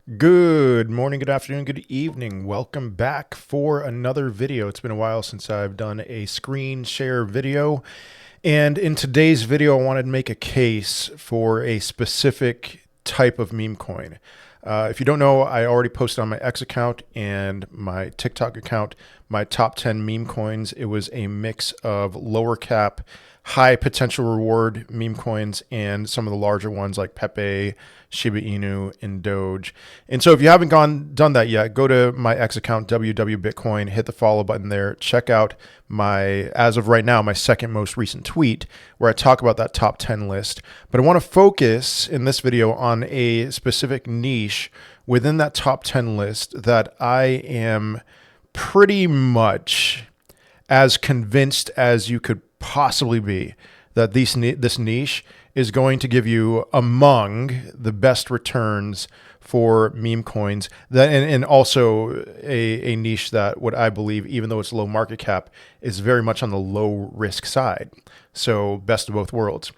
Good morning, good afternoon, good evening. Welcome back for another video. It's been a while since I've done a screen share video. And in today's video, I wanted to make a case for a specific type of meme coin. If you don't know, I already posted on my X account and my TikTok account my top 10 meme coins. It was a mix of lower cap, high potential reward meme coins and some of the larger ones like Pepe, Shiba Inu, and Doge. And so if you haven't done that yet, go to my X account, WWBitcoin, hit the follow button there. Check out my, as of right now, my second most recent tweet where I talk about that top 10 list. But I want to focus in this video on a specific niche within that top 10 list that I am pretty much as convinced as you could possibly be that this niche is going to give you among the best returns for meme coins, that and also a niche that what I believe, even though it's low market cap, is very much on the low risk side. So best of both worlds.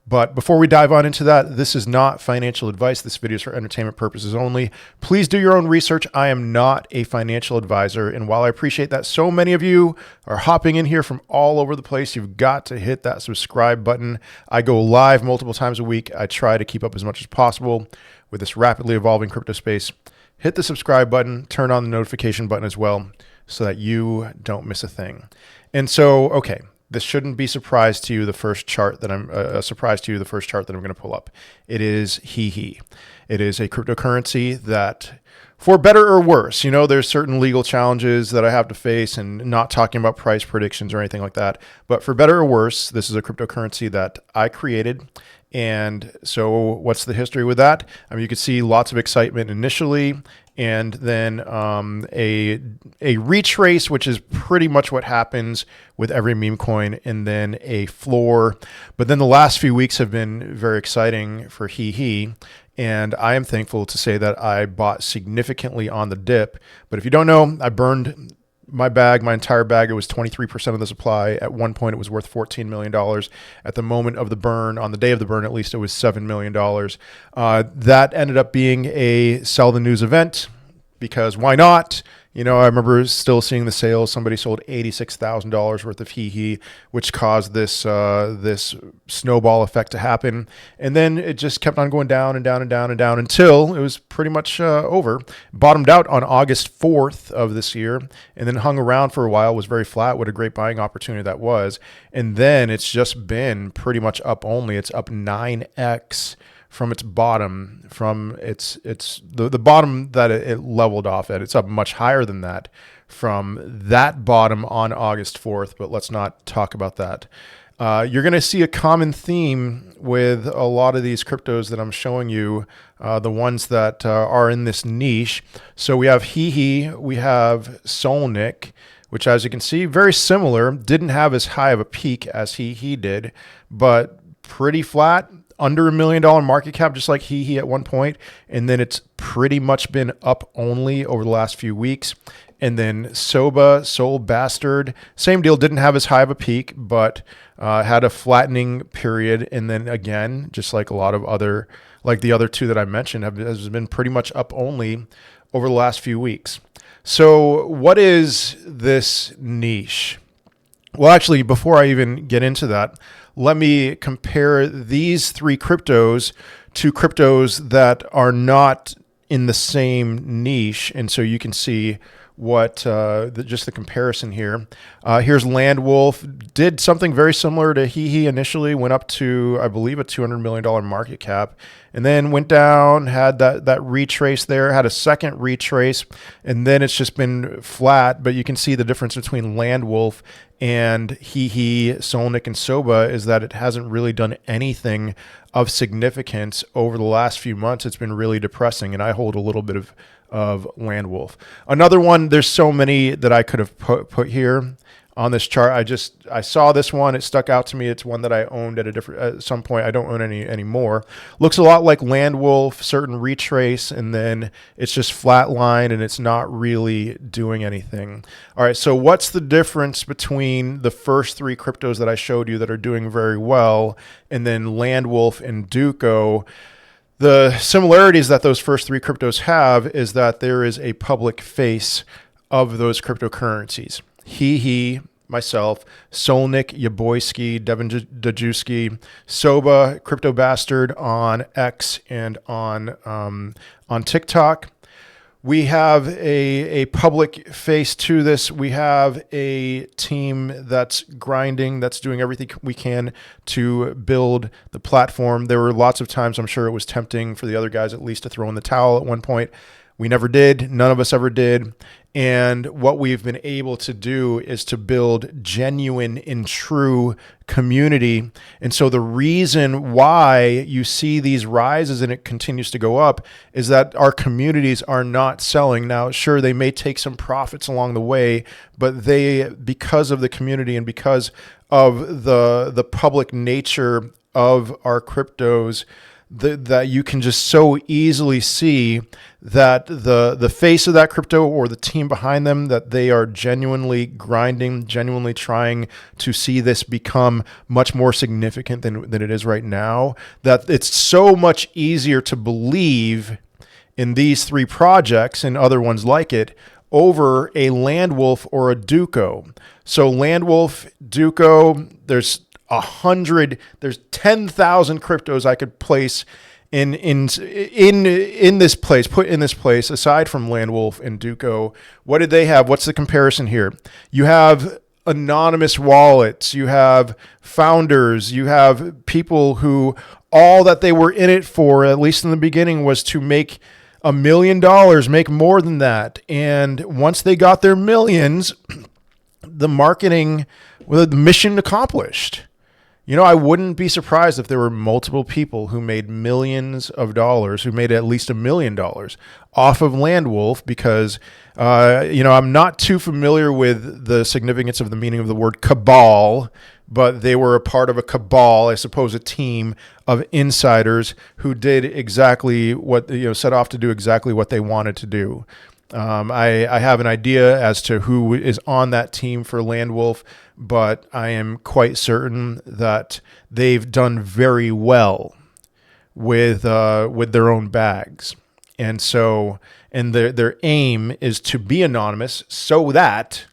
But before we dive on into that, this is not financial advice. This video is for entertainment purposes only. Please do your own research. I am not a financial advisor. And while I appreciate that so many of you are hopping in here from all over the place, you've got to hit that subscribe button. I go live multiple times a week. I try to keep up as much as possible with this rapidly evolving crypto space. Hit the subscribe button, turn on the notification button as well so that you don't miss a thing. And so, okay. This shouldn't be a surprise to you. The first chart that I'm going to pull up. It is HeeeHeee. It is a cryptocurrency that, for better or worse, you know, there's certain legal challenges that I have to face, and not talking about price predictions or anything like that. But for better or worse, this is a cryptocurrency that I created. And so what's the history with that? I mean, you could see lots of excitement initially, and then a retrace, which is pretty much what happens with every meme coin, and then a floor. But then the last few weeks have been very exciting for HeeeHeee, and I am thankful to say that I bought significantly on the dip. But if you don't know, I burned my entire bag. It was 23% of the supply. At one point, it was worth $14 million. At the moment of the burn, on the day of the burn, at least, it was $7 million. That ended up being a sell the news event, because why not? You know, I remember still seeing the sales. Somebody sold $86,000 worth of HeeeHeee, which caused this this snowball effect to happen. And then it just kept on going down and down and down and down until it was pretty much over. Bottomed out on August 4th of this year, and then hung around for a while, was very flat. What a great buying opportunity that was. And then it's just been pretty much up only. It's up 9x from its bottom, from the bottom that it leveled off at. It's up much higher than that from that bottom on August 4th, but let's not talk about that. You're going to see a common theme with a lot of these cryptos that I'm showing you, the ones that are in this niche. So we have HeeeHeee, we have Solnik, which, as you can see, very similar. Didn't have as high of a peak as HeeeHeee did, but pretty flat. Under $1 million market cap, just like HeeeHeee at one point. And then it's pretty much been up only over the last few weeks. And then Soba, Soul Bastard, same deal, didn't have as high of a peak, but had a flattening period. And then again, just like a lot of other, like the other two that I mentioned, has been pretty much up only over the last few weeks. So what is this niche? Well, actually, before I even get into that, let me compare these three cryptos to cryptos that are not in the same niche. And so you can see what just the comparison here. Here's Landwolf. Did something very similar to HeeeHeee initially, went up to, I believe, a $200 million market cap, and then went down, had that retrace there, had a second retrace, and then it's just been flat. But you can see the difference between Landwolf and HeeeHeee, Solnik, and Soba is that it hasn't really done anything of significance over the last few months. It's been really depressing, and I hold a little bit of Landwolf. Another one, there's so many that I could have put here on this chart. I saw this one, it stuck out to me. It's one that I owned at some point. I don't own any anymore. Looks a lot like Landwolf, certain retrace, and then it's just flatline and it's not really doing anything. All right, so what's the difference between the first three cryptos that I showed you that are doing very well and then Landwolf and Duco? The similarities that those first three cryptos have is that there is a public face of those cryptocurrencies. HeeeHeee, myself, Solnik, Yaboyski, Devin Dajewski, Soba, Crypto Bastard on X and on TikTok. We have a public face to this. We have a team that's grinding, that's doing everything we can to build the platform. There were lots of times I'm sure it was tempting for the other guys at least to throw in the towel at one point. We never did. None of us ever did. And what we've been able to do is to build genuine and true community. And so the reason why you see these rises and it continues to go up is that our communities are not selling. Now, sure, they may take some profits along the way, but because of the community and because of the public nature of our cryptos, that you can just so easily see that the face of that crypto or the team behind them, that they are genuinely grinding, genuinely trying to see this become much more significant than it is right now, that it's so much easier to believe in these three projects and other ones like it over a Landwolf or a Duco. So Landwolf, Duco, there's 10,000 cryptos I could place in this place, put in this place, aside from Landwolf and Duco. What did they have? What's the comparison here? You have anonymous wallets, you have founders, you have people who all that they were in it for, at least in the beginning, was to make $1 million, make more than that. And once they got their millions, the marketing, well, the mission accomplished. You know, I wouldn't be surprised if there were multiple people who made millions of dollars, who made at least $1 million off of Landwolf because, I'm not too familiar with the significance of the meaning of the word cabal, but they were a part of a cabal, I suppose a team of insiders who did exactly what, set off to do exactly what they wanted to do. I have an idea as to who is on that team for Landwolf, but I am quite certain that they've done very well with their own bags. And so, and their aim is to be anonymous so that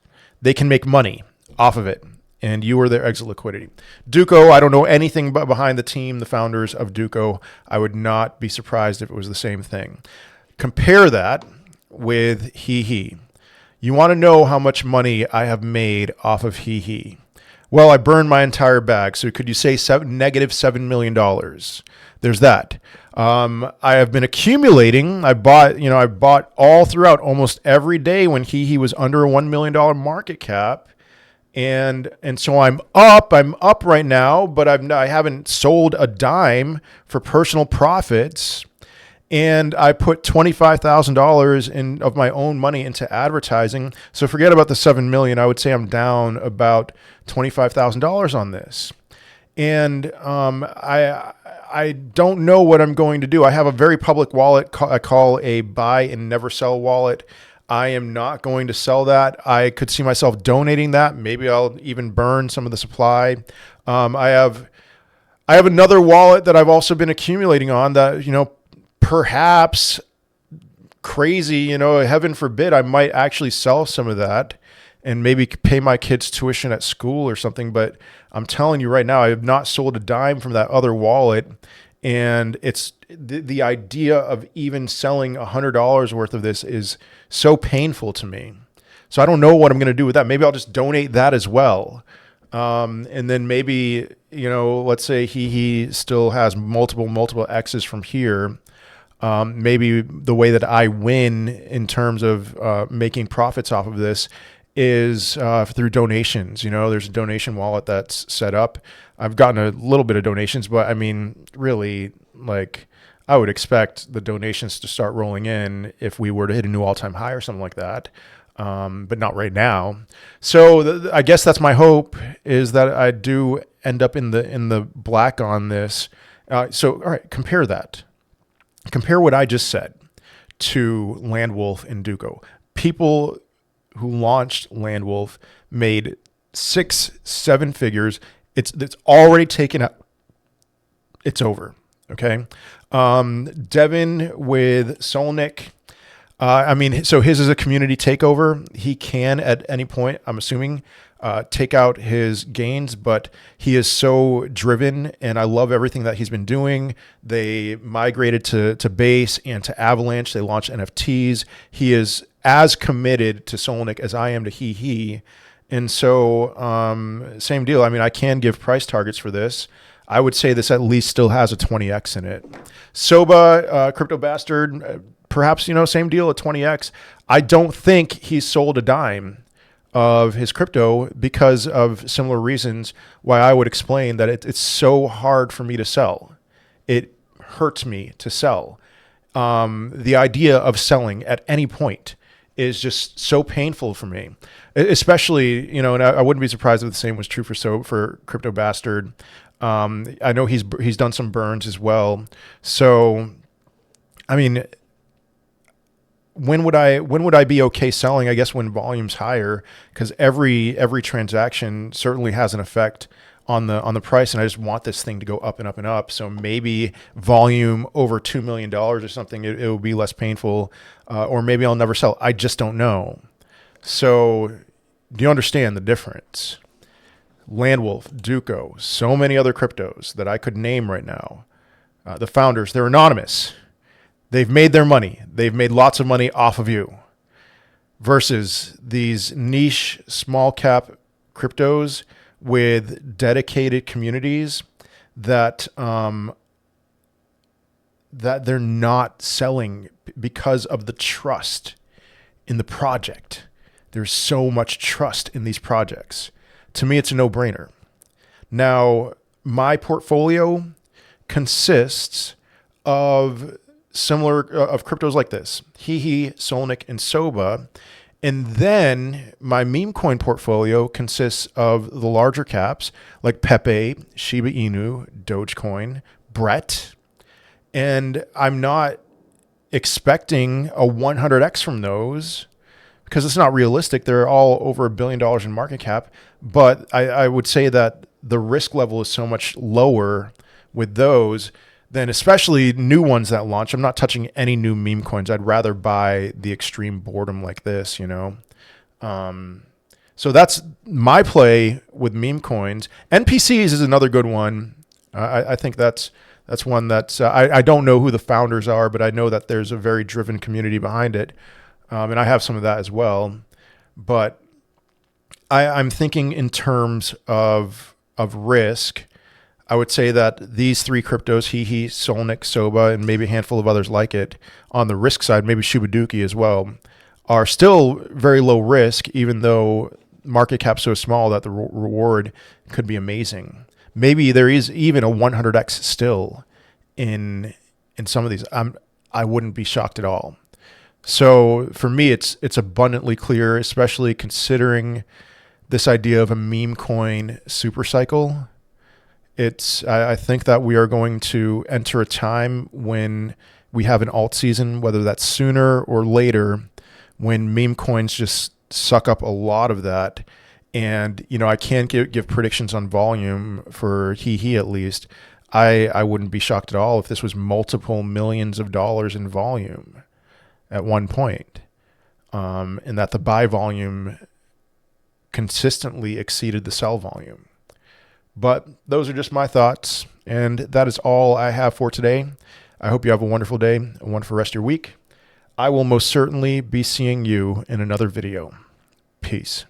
they can make money off of it. And you are their exit liquidity. Duco, I don't know anything but behind the team, the founders of Duco. I would not be surprised if it was the same thing. Compare that with HeeeHeee. You want to know how much money I have made off of HeeeHeee? Well, I burned my entire bag. So could you say negative $7 million? There's that. I have been accumulating. I bought all throughout almost every day when HeeeHeee was under a $1 million market cap. And so I'm up right now, but I haven't sold a dime for personal profits. And I put $25,000 of my own money into advertising. So forget about the $7 million. I would say I'm down about $25,000 on this. And I don't know what I'm going to do. I have a very public wallet I call a buy and never sell wallet. I am not going to sell that. I could see myself donating that. Maybe I'll even burn some of the supply. I have another wallet that I've also been accumulating on that, perhaps crazy, heaven forbid, I might actually sell some of that and maybe pay my kids' tuition at school or something. But I'm telling you right now, I have not sold a dime from that other wallet. And it's the idea of even selling $100 worth of this is so painful to me. So I don't know what I'm going to do with that. Maybe I'll just donate that as well. And then maybe, let's say HeeeHeee still has multiple X's from here. Maybe the way that I win in terms of making profits off of this is through donations. There's a donation wallet that's set up. I've gotten a little bit of donations, but I mean, really, I would expect the donations to start rolling in if we were to hit a new all-time high or something like that. But not right now. So I guess that's my hope, is that I do end up in the black on this. So all right, compare that. Compare what I just said to Landwolf and Duco. People who launched Landwolf made 6-7 figures. It's already taken out. It's over. Okay. Devin with Solnick. I mean, so his is a community takeover. He can at any point, I'm assuming, take out his gains, but he is so driven, and I love everything that he's been doing. They migrated to Base and to Avalanche. They launched NFTs. He is as committed to Solnick as I am to HeeeHeee. And so same deal. I mean, I can give price targets for this. I would say this at least still has a 20x in it. Soba, Crypto Bastard, perhaps, same deal at 20x. I don't think he's sold a dime of his crypto because of similar reasons why I would explain that it's so hard for me to sell. It hurts me to sell. The idea of selling at any point is just so painful for me, especially, and I wouldn't be surprised if the same was true for Crypto Bastard. I know he's done some burns as well. So, I mean, when would I be okay selling? I guess when volume's higher, because every transaction certainly has an effect on the price, and I just want this thing to go up and up and up. So maybe volume over $2 million or something, it will be less painful, or maybe I'll never sell. I just don't know. So do you understand the difference? Landwolf, Duco, so many other cryptos that I could name right now. The founders, they're anonymous. They've made their money. They've made lots of money off of you. Versus these niche small cap cryptos with dedicated communities that that they're not selling because of the trust in the project. There's so much trust in these projects. To me, it's a no-brainer. Now, my portfolio consists of of cryptos like this: HeeeHeee, Solnick, and Soba. And then my Memecoin portfolio consists of the larger caps like Pepe, Shiba Inu, Dogecoin, Brett. And I'm not expecting a 100x from those because it's not realistic. They're all over $1 billion in market cap. But I would say that the risk level is so much lower with those than especially new ones that launch. I'm not touching any new meme coins. I'd rather buy the extreme boredom like this, So that's my play with meme coins. NPCs is another good one. I think that's one that's, I don't know who the founders are, but I know that there's a very driven community behind it. And I have some of that as well. But I'm thinking in terms of risk. I would say that these three cryptos, HeeeHeee, Solnick, Soba, and maybe a handful of others like it, on the risk side, maybe Shubaduki as well, are still very low risk, even though market cap's so small that the reward could be amazing. Maybe there is even a 100x still in some of these. I wouldn't be shocked at all. So for me, it's abundantly clear, especially considering this idea of a meme coin supercycle. I think that we are going to enter a time when we have an alt season, whether that's sooner or later, when meme coins just suck up a lot of that. And, I can't give predictions on volume for HeeeHeee at least. I wouldn't be shocked at all if this was multiple millions of dollars in volume at one point, and that the buy volume consistently exceeded the sell volume. But those are just my thoughts, and that is all I have for today. I hope you have a wonderful day, a wonderful rest of your week. I will most certainly be seeing you in another video. Peace.